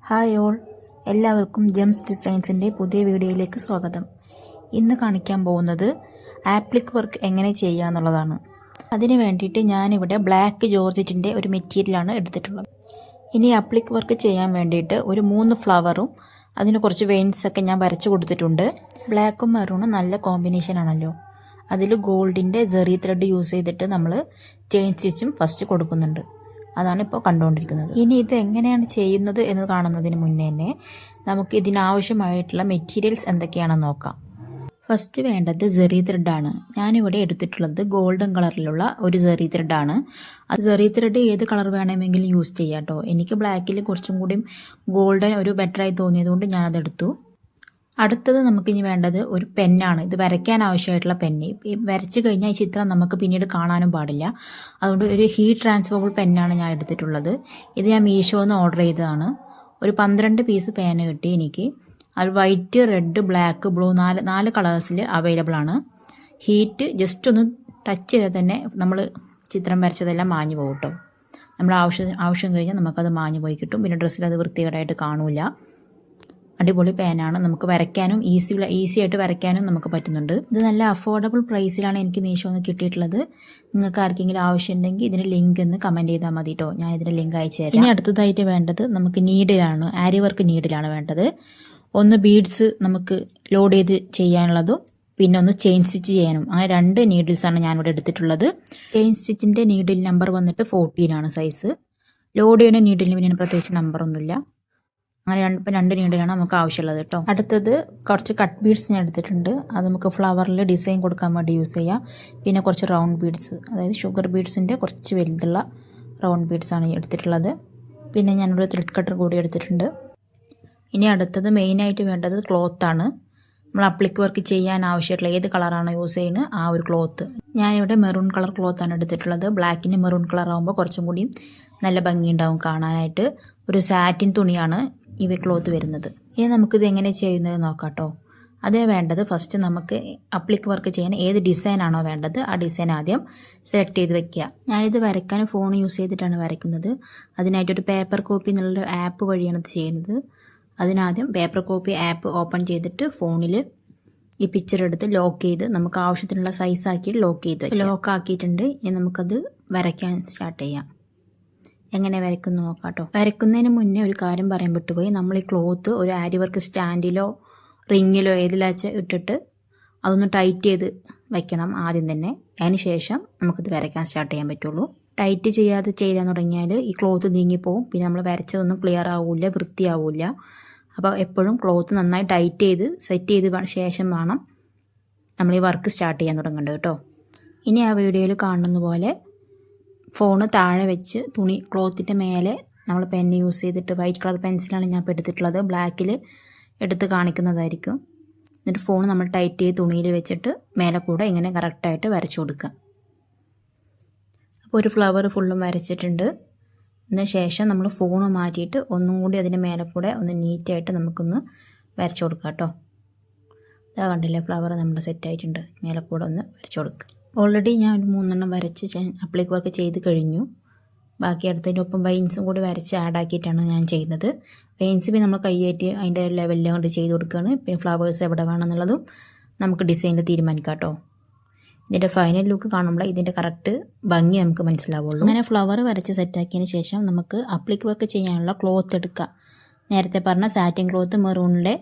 Hi all, എല്ലാവർക്കും Gems ഡിസൈൻസിൻ്റെ പുതിയ വീഡിയോയിലേക്ക് സ്വാഗതം. ഇന്ന് കാണിക്കാൻ പോകുന്നത് ആപ്ലിക് വർക്ക് എങ്ങനെ ചെയ്യുക എന്നുള്ളതാണ്. അതിന് വേണ്ടിയിട്ട് ഞാനിവിടെ ബ്ലാക്ക് ജോർജറ്റിൻ്റെ ഒരു മെറ്റീരിയലാണ് എടുത്തിട്ടുള്ളത്. ഇനി ആപ്ലിക് വർക്ക് ചെയ്യാൻ വേണ്ടിയിട്ട് ഒരു 3 ഫ്ലവറും അതിന് കുറച്ച് വെയിൻസൊക്കെ ഞാൻ വരച്ച് കൊടുത്തിട്ടുണ്ട്. ബ്ലാക്കും മെറൂണും നല്ല കോമ്പിനേഷൻ ആണല്ലോ. അതിൽ ഗോൾഡിൻ്റെ ജെറി ത്രെഡ് യൂസ് ചെയ്തിട്ട് നമ്മൾ ചെയിൻ സ്റ്റിച്ചും ഫസ്റ്റ് കൊടുക്കുന്നുണ്ട്. അതാണ് ഇപ്പോൾ കണ്ടുകൊണ്ടിരിക്കുന്നത്. ഇനി ഇത് എങ്ങനെയാണ് ചെയ്യുന്നത് എന്ന് കാണുന്നതിന് മുന്നേ തന്നെ നമുക്ക് ഇതിനാവശ്യമായിട്ടുള്ള മെറ്റീരിയൽസ് എന്തൊക്കെയാണെന്ന് നോക്കാം. ഫസ്റ്റ് വേണ്ടത് ജെറി ത്രെഡാണ്. ഞാനിവിടെ എടുത്തിട്ടുള്ളത് ഗോൾഡൻ കളറിലുള്ള ഒരു ജെറി ത്രെഡാണ്. അത് ജെറി ത്രെഡ് ഏത് കളർ വേണമെങ്കിലും യൂസ് ചെയ്യാം കേട്ടോ. എനിക്ക് ബ്ലാക്കിൽ കുറച്ചും കൂടി ഗോൾഡൻ ഒരു ബെറ്ററായി തോന്നിയതുകൊണ്ട് ഞാനതെടുത്തു. അടുത്തത് നമുക്കിനി വേണ്ടത് ഒരു പെന്നാണ്. ഇത് വരയ്ക്കാൻ ആവശ്യമായിട്ടുള്ള പെന്ന്. വരച്ച് കഴിഞ്ഞാൽ ഈ ചിത്രം നമുക്ക് പിന്നീട് കാണാനും പാടില്ല. അതുകൊണ്ട് ഒരു ഹീറ്റ് ട്രാൻസ്ഫോർബിൾ പെന്നാണ് ഞാൻ എടുത്തിട്ടുള്ളത്. ഇത് ഞാൻ മീഷോന്ന് ഓർഡർ ചെയ്തതാണ്. ഒരു 12 പീസ് പേന കിട്ടി എനിക്ക്. അത് വൈറ്റ്, റെഡ്, ബ്ലാക്ക്, ബ്ലൂ 4 കളേഴ്സിൽ അവൈലബിൾ ആണ്. ഹീറ്റ് ജസ്റ്റ് ഒന്ന് ടച്ച് ചെയ്താൽ തന്നെ നമ്മൾ ചിത്രം വരച്ചതെല്ലാം മാഞ്ഞു പോകും കേട്ടോ. നമ്മൾ ആവശ്യം കഴിഞ്ഞാൽ നമുക്കത് മാഞ്ഞു പോയി കിട്ടും. പിന്നെ ഡ്രസ്സിൽ അത് വൃത്തികേടായിട്ട് കാണില്ല. അടിപൊളി പേനാണ്. നമുക്ക് വരയ്ക്കാനും ഈസി ആയിട്ട് വരയ്ക്കാനും നമുക്ക് പറ്റുന്നുണ്ട്. ഇത് നല്ല അഫോർഡബിൾ പ്രൈസിലാണ് എനിക്ക് മീഷോന്ന് കിട്ടിയിട്ടുള്ളത്. നിങ്ങൾക്ക് ആർക്കെങ്കിലും ആവശ്യമുണ്ടെങ്കിൽ ഇതിന് ലിങ്ക് ഒന്ന് കമൻറ്റ് ചെയ്താൽ മതി കേട്ടോ. ഞാൻ ഇതിന് ലിങ്ക് അയച്ചു തരാം. ഇനി അടുത്തതായിട്ട് വേണ്ടത് നമുക്ക് നീഡിലാണ്. ആരി വർക്ക് നീഡിലാണ് വേണ്ടത്. ഒന്ന് ബീഡ്സ് നമുക്ക് ലോഡ് ചെയ്ത് ചെയ്യാനുള്ളതും പിന്നെ ഒന്ന് ചെയിൻ സ്റ്റിച്ച് ചെയ്യാനും. അങ്ങനെ 2 നീഡിൽസാണ് ഞാനിവിടെ എടുത്തിട്ടുള്ളത്. ചെയിൻ സ്റ്റിച്ചിൻ്റെ നീഡിൽ നമ്പർ വന്നിട്ട് 14 ആണ് സൈസ്. ലോഡ് ചെയ്യുന്ന നീഡിലിന് പിന്നെ പ്രത്യേകിച്ച് നമ്പറൊന്നുമില്ല. അങ്ങനെ 2 നീഡിലാണ് നമുക്ക് ആവശ്യമുള്ളത് കേട്ടോ. അടുത്തത് കുറച്ച് കട്ട് ബീഡ്സ് ഞാൻ എടുത്തിട്ടുണ്ട്. അത് നമുക്ക് ഫ്ലവറിൽ ഡിസൈൻ കൊടുക്കാൻ വേണ്ടി യൂസ് ചെയ്യാം. പിന്നെ കുറച്ച് റൗണ്ട് ബീഡ്സ്, അതായത് ഷുഗർ ബീഡ്സിൻ്റെ കുറച്ച് വലുതുള്ള റൗണ്ട് ബീഡ്സാണ് എടുത്തിട്ടുള്ളത്. പിന്നെ ഞാനൊരു ത്രെഡ് കട്ടർ കൂടി എടുത്തിട്ടുണ്ട്. ഇനി അടുത്തത് മെയിനായിട്ട് വേണ്ടത് ക്ലോത്താണ്. നമ്മൾ അപ്ലിക് വർക്ക് ചെയ്യാൻ ആവശ്യമായിട്ടുള്ള ഏത് കളറാണോ യൂസ് ചെയ്യുന്നത് ആ ഒരു ക്ലോത്ത്. ഞാനിവിടെ മെറൂൺ കളർ ക്ലോത്താണ് എടുത്തിട്ടുള്ളത്. ബ്ലാക്കിന് മെറൂൺ കളർ ആകുമ്പോൾ കുറച്ചും കൂടി നല്ല ഭംഗിയുണ്ടാവും കാണാനായിട്ട്. ഒരു സാറ്റിൻ തുണിയാണ് ഈ ക്ലോത്ത് വരുന്നത്. ഇനി നമുക്കിത് എങ്ങനെ ചെയ്യുന്നത് നോക്കാം കേട്ടോ. അതേ വേണ്ടത് ഫസ്റ്റ് നമുക്ക് അപ്ലിക് വർക്ക് ചെയ്യാൻ ഏത് ഡിസൈനാണോ വേണ്ടത് ആ ഡിസൈൻ ആദ്യം സെലക്ട് ചെയ്ത് വെക്കുക. ഞാനിത് വരയ്ക്കാൻ ഫോൺ യൂസ് ചെയ്തിട്ടാണ് വരയ്ക്കുന്നത്. അതിനായിട്ടൊരു പേപ്പർ കോപ്പി എന്നുള്ളൊരു ആപ്പ് വഴിയാണ് ഇത് ചെയ്യുന്നത്. അതിനാദ്യം പേപ്പർ കോപ്പി ആപ്പ് ഓപ്പൺ ചെയ്തിട്ട് ഫോണിൽ ഈ പിക്ചർ എടുത്ത് ലോക്ക് ചെയ്ത് നമുക്ക് ആവശ്യത്തിനുള്ള സൈസാക്കി ലോക്ക് ആക്കിയിട്ടുണ്ട്. ഇനി നമുക്കത് വരയ്ക്കാൻ സ്റ്റാർട്ട് ചെയ്യാം. എങ്ങനെ വരയ്ക്കുന്നു നോക്കാം കേട്ടോ. വരയ്ക്കുന്നതിന് മുന്നേ ഒരു കാര്യം പറയാൻ വിട്ടുപോയി. നമ്മൾ ഈ ക്ലോത്ത് ഒരു ആരി വർക്ക് സ്റ്റാൻഡിലോ റിങ്ങിലോ ഏതിലാച്ച ഇട്ടിട്ട് അതൊന്ന് ടൈറ്റ് ചെയ്ത് വയ്ക്കണം ആദ്യം തന്നെ. അതിന് ശേഷം നമുക്കിത് വരയ്ക്കാൻ സ്റ്റാർട്ട് ചെയ്യാൻ പറ്റുള്ളൂ. ടൈറ്റ് ചെയ്യാതെ ചെയ്യാൻ തുടങ്ങിയാൽ ഈ ക്ലോത്ത് നീങ്ങിപ്പോവും. പിന്നെ നമ്മൾ വരച്ചതൊന്നും ക്ലിയർ ആവില്ല, വൃത്തിയാവില്ല. അപ്പോൾ എപ്പോഴും ക്ലോത്ത് നന്നായി ടൈറ്റ് ചെയ്ത് സെറ്റ് ചെയ്ത് ശേഷം വേണം നമ്മൾ ഈ വർക്ക് സ്റ്റാർട്ട് ചെയ്യാൻ തുടങ്ങേണ്ടത് കേട്ടോ. ഇനി ആ വീഡിയോയിൽ കാണുന്ന പോലെ ഫോണ് താഴെ വെച്ച് തുണി ക്ലോത്തിൻ്റെ മേലെ നമ്മൾ പെൻ യൂസ് ചെയ്തിട്ട്, വൈറ്റ് കളർ പെൻസിലാണ് ഞാൻ ഇപ്പോൾ എടുത്തിട്ടുള്ളത്, ബ്ലാക്കിൽ എടുത്ത് കാണിക്കുന്നതായിരിക്കും. എന്നിട്ട് ഫോൺ നമ്മൾ ടൈറ്റ് ചെയ്ത് തുണിയിൽ വെച്ചിട്ട് മേലെ കൂടെ ഇങ്ങനെ കറക്റ്റായിട്ട് വരച്ചു കൊടുക്കുക. അപ്പോൾ ഒരു ഫ്ലവർ ഫുള്ളും വരച്ചിട്ടുണ്ട്. അതിന് ശേഷം നമ്മൾ ഫോൺ മാറ്റിയിട്ട് ഒന്നും കൂടി അതിൻ്റെ മേലെ കൂടെ ഒന്ന് നീറ്റായിട്ട് നമുക്കൊന്ന് വരച്ചു കൊടുക്കാം കേട്ടോ. ഇതാ കണ്ടില്ലേ, ഫ്ലവർ നമ്മുടെ സെറ്റായിട്ടുണ്ട്. മേലെ കൂടെ ഒന്ന് വരച്ചു കൊടുക്കുക. ഓൾറെഡി ഞാൻ ഒരു 3 വരച്ച് അപ്ലിക് വർക്ക് ചെയ്ത് കഴിഞ്ഞു. ബാക്കി അടുത്തതിൻ്റെ ഒപ്പം വെയിൻസും കൂടി വരച്ച് ആഡാക്കിയിട്ടാണ് ഞാൻ ചെയ്യുന്നത്. വെയിൻസ് പിന്നെ നമ്മൾ കൈയേറ്റ് അതിൻ്റെ ലെവലിൽ കൊണ്ട് ചെയ്ത് കൊടുക്കുകയാണ്. പിന്നെ ഫ്ലവേഴ്സ് എവിടെ വേണമെന്നുള്ളതും നമുക്ക് ഡിസൈനിൽ തീരുമാനിക്കാം കേട്ടോ. ഇതിൻ്റെ ഫൈനൽ ലുക്ക് കാണുമ്പോൾ ഇതിൻ്റെ കറക്റ്റ് ഭംഗി നമുക്ക് മനസ്സിലാവുള്ളൂ. അങ്ങനെ ഫ്ലവർ വരച്ച് സെറ്റാക്കിയതിന് ശേഷം നമുക്ക് അപ്ലിക് വർക്ക് ചെയ്യാനുള്ള ക്ലോത്ത് എടുക്കുക. നേരത്തെ പറഞ്ഞ സാറ്റിൻ ക്ലോത്ത് മെറൂണിലെ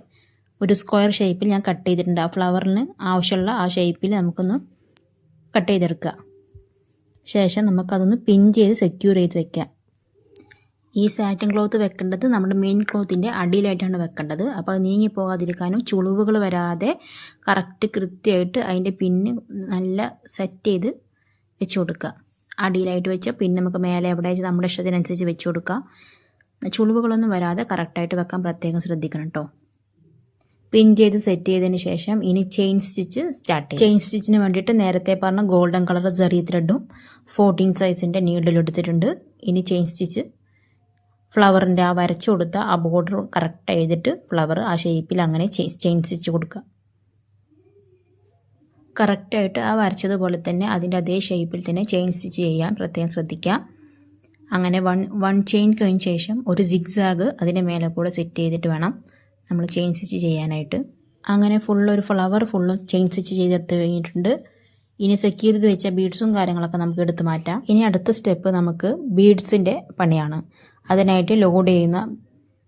ഒരു സ്ക്വയർ ഷേപ്പിൽ ഞാൻ കട്ട് ചെയ്തിട്ടുണ്ട്. ആ ഫ്ലവറിന് ആവശ്യമുള്ള ആ ഷേപ്പിൽ നമുക്കൊന്ന് കട്ട് ചെയ്തെടുക്കുക. ശേഷം നമുക്കതൊന്ന് പിൻ ചെയ്ത് സെക്യൂർ ചെയ്ത് വെക്കുക. ഈ സാറ്റിൻ ക്ലോത്ത് വെക്കേണ്ടത് നമ്മുടെ മെയിൻ ക്ലോത്തിൻ്റെ അടിയിലായിട്ടാണ് വെക്കേണ്ടത്. അപ്പോൾ അത് നീങ്ങി പോകാതിരിക്കാനും ചുളിവുകൾ വരാതെ കറക്റ്റ് കൃത്യമായിട്ട് അതിൻ്റെ പിന്ന് നല്ല സെറ്റ് ചെയ്ത് വെച്ച് കൊടുക്കുക. അടിയിലായിട്ട് വെച്ച് പിന്നെ നമുക്ക് മേലെ എവിടെ നമ്മുടെ ഇഷ്ടത്തിനനുസരിച്ച് വെച്ച് കൊടുക്കുക. ചുളിവുകളൊന്നും വരാതെ കറക്റ്റായിട്ട് വെക്കാൻ പ്രത്യേകം ശ്രദ്ധിക്കണം കേട്ടോ. പിൻ ചെയ്ത് സെറ്റ് ചെയ്തതിന് ശേഷം ഇനി ചെയിൻ സ്റ്റിച്ച് സ്റ്റാർട്ട് ചെയ്യും. ചെയിൻ സ്റ്റിച്ചിന് വേണ്ടിയിട്ട് നേരത്തെ പറഞ്ഞ ഗോൾഡൻ കളർ ജെറി ത്രെഡും 14 സൈസിൻ്റെ നീഡിലും എടുത്തിട്ടുണ്ട്. ഇനി ചെയിൻ സ്റ്റിച്ച് ഫ്ലവറിൻ്റെ ആ വരച്ചു കൊടുത്ത ആ ബോർഡർ കറക്റ്റ് ചെയ്തിട്ട് ഫ്ലവർ ആ ഷേപ്പിൽ അങ്ങനെ ചെയിൻ സ്റ്റിച്ച് കൊടുക്കുക. കറക്റ്റായിട്ട് ആ വരച്ചതുപോലെ തന്നെ അതിൻ്റെ അതേ ഷേപ്പിൽ തന്നെ ചെയിൻ സ്റ്റിച്ച് ചെയ്യാൻ പ്രത്യേകം ശ്രദ്ധിക്കുക. അങ്ങനെ വൺ ചെയിൻ കഴിഞ്ഞ ശേഷം ഒരു സിഗ്സാഗ് അതിൻ്റെ മേലെ കൂടെ സെറ്റ് ചെയ്തിട്ട് വേണം നമ്മൾ ചെയിൻ സ്റ്റിച്ച് ചെയ്യാനായിട്ട്. അങ്ങനെ ഒരു ഫ്ലവർ ഫുള്ളും ചെയിൻ സ്റ്റിച്ച് ചെയ്തെടുത്ത് കഴിഞ്ഞിട്ടുണ്ട്. ഇനി സെക്യൂർ ചെയ്ത് വെച്ച ബീഡ്സും കാര്യങ്ങളൊക്കെ നമുക്ക് എടുത്ത് മാറ്റാം. ഇനി അടുത്ത സ്റ്റെപ്പ് നമുക്ക് ബീഡ്സിൻ്റെ പണിയാണ്. അതിനായിട്ട് ലോഡ് ചെയ്യുന്ന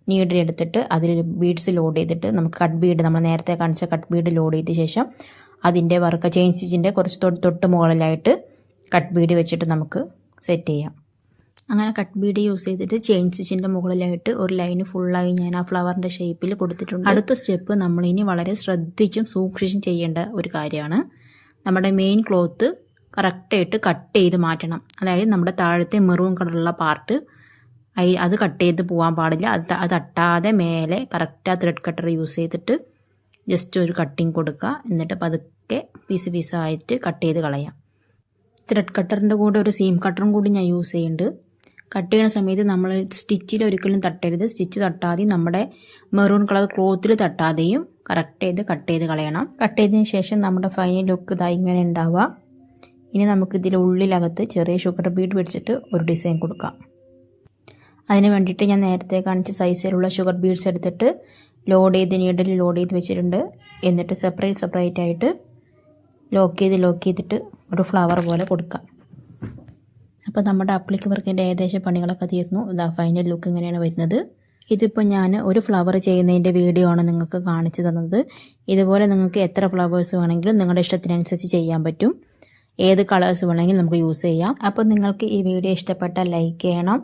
നീഡിൽ എടുത്തിട്ട് അതിൽ ബീഡ്സ് ലോഡ് ചെയ്തിട്ട് നമുക്ക് കട്ട് ബീഡ്, നമ്മൾ നേരത്തെ കാണിച്ച കട്ട് ബീഡ് ലോഡ് ചെയ്ത ശേഷം അതിൻ്റെ വർക്ക് ചെയിൻ സ്റ്റിച്ചിൻ്റെ കുറച്ച് തൊട്ട് മുകളിലായിട്ട് കട്ട് ബീഡ് വെച്ചിട്ട് നമുക്ക് സെറ്റ് ചെയ്യാം. അങ്ങനെ കട്ട് ബീഡ് യൂസ് ചെയ്തിട്ട് ചെയിൻ സ്റ്റിച്ചിൻ്റെ മുകളിലായിട്ട് ഒരു ലൈന് ഫുള്ളായി ഞാൻ ആ ഫ്ലവറിൻ്റെ ഷേപ്പിൽ കൊടുത്തിട്ടുണ്ട്. അടുത്ത സ്റ്റെപ്പ് നമ്മളിനി വളരെ ശ്രദ്ധിച്ചും സൂക്ഷിച്ചും ചെയ്യേണ്ട ഒരു കാര്യമാണ്. നമ്മുടെ മെയിൻ ക്ലോത്ത് കറക്റ്റായിട്ട് കട്ട് ചെയ്ത് മാറ്റണം. അതായത് നമ്മുടെ താഴത്തെ മെറൂൺ കളറുള്ള പാർട്ട് അത് കട്ട് ചെയ്ത് പോകാൻ പാടില്ല. അത് തട്ടാതെ മേലെ കറക്റ്റ് ആ ത്രെഡ് കട്ടർ യൂസ് ചെയ്തിട്ട് ജസ്റ്റ് ഒരു കട്ടിങ് കൊടുക്കുക. എന്നിട്ട് പതുക്കെ പീസായിട്ട് കട്ട് ചെയ്ത് കളയാം. ത്രെഡ് കട്ടറിൻ്റെ കൂടെ ഒരു സീം കട്ടറും കൂടി ഞാൻ യൂസ് ചെയ്യുന്നുണ്ട്. കട്ട് ചെയ്യുന്ന സമയത്ത് നമ്മൾ സ്റ്റിച്ചിൽ ഒരിക്കലും തട്ടരുത്. സ്റ്റിച്ച് തട്ടാതെയും നമ്മുടെ മെറൂൺ കളർ ക്ലോത്തിൽ തട്ടാതെയും കറക്റ്റ് ചെയ്ത് കട്ട് ചെയ്ത് കളയണം. കട്ട് ചെയ്തതിന് ശേഷം നമ്മുടെ ഫൈനൽ ലുക്ക് ഇതാ ഇങ്ങനെ ഉണ്ടാവുക. ഇനി നമുക്ക് ഇതിൽ ഉള്ളിലകത്ത് ചെറിയ ഷുഗർ ബീഡ് പിടിച്ചിട്ട് ഒരു ഡിസൈൻ കൊടുക്കാം. അതിന് വേണ്ടിയിട്ട് ഞാൻ നേരത്തെ കാണിച്ച സൈസിലുള്ള ഷുഗർ ബീഡ്സ് എടുത്തിട്ട് നീഡിൽ ലോഡ് ചെയ്ത് വെച്ചിട്ടുണ്ട്. എന്നിട്ട് സെപ്പറേറ്റ് ആയിട്ട് ലോക്ക് ചെയ്തിട്ട് ഒരു ഫ്ലവർ പോലെ കൊടുക്കാം. അപ്പോൾ നമ്മുടെ അപ്ലിക്ക് വർക്കിൻ്റെ ഏകദേശം പണികളൊക്കെ തീർന്നു. ഇതാ ഫൈനൽ ലുക്ക് ഇങ്ങനെയാണ് വരുന്നത്. ഇതിപ്പോൾ ഞാൻ ഒരു ഫ്ലവർ ചെയ്യുന്നതിൻ്റെ വീഡിയോ ആണ് നിങ്ങൾക്ക് കാണിച്ചു തന്നത്. ഇതുപോലെ നിങ്ങൾക്ക് എത്ര ഫ്ലവേഴ്സ് വേണമെങ്കിലും നിങ്ങളുടെ ഇഷ്ടത്തിനനുസരിച്ച് ചെയ്യാൻ പറ്റും. ഏത് കളേഴ്സ് വേണമെങ്കിലും നമുക്ക് യൂസ് ചെയ്യാം. അപ്പോൾ നിങ്ങൾക്ക് ഈ വീഡിയോ ഇഷ്ടപ്പെട്ടാൽ ലൈക്ക് ചെയ്യണം.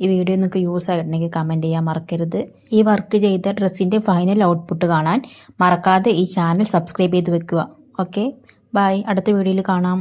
ഈ വീഡിയോ നിങ്ങൾക്ക് യൂസ് ആയിട്ടുണ്ടെങ്കിൽ കമൻറ്റ് ചെയ്യാൻ മറക്കരുത്. ഈ വർക്ക് ചെയ്ത ഡ്രസ്സിൻ്റെ ഫൈനൽ ഔട്ട്പുട്ട് കാണാൻ മറക്കാതെ ഈ ചാനൽ സബ്സ്ക്രൈബ് ചെയ്ത് വെക്കുക. Okay, bye. അടുത്ത വീഡിയോയിൽ കാണാം.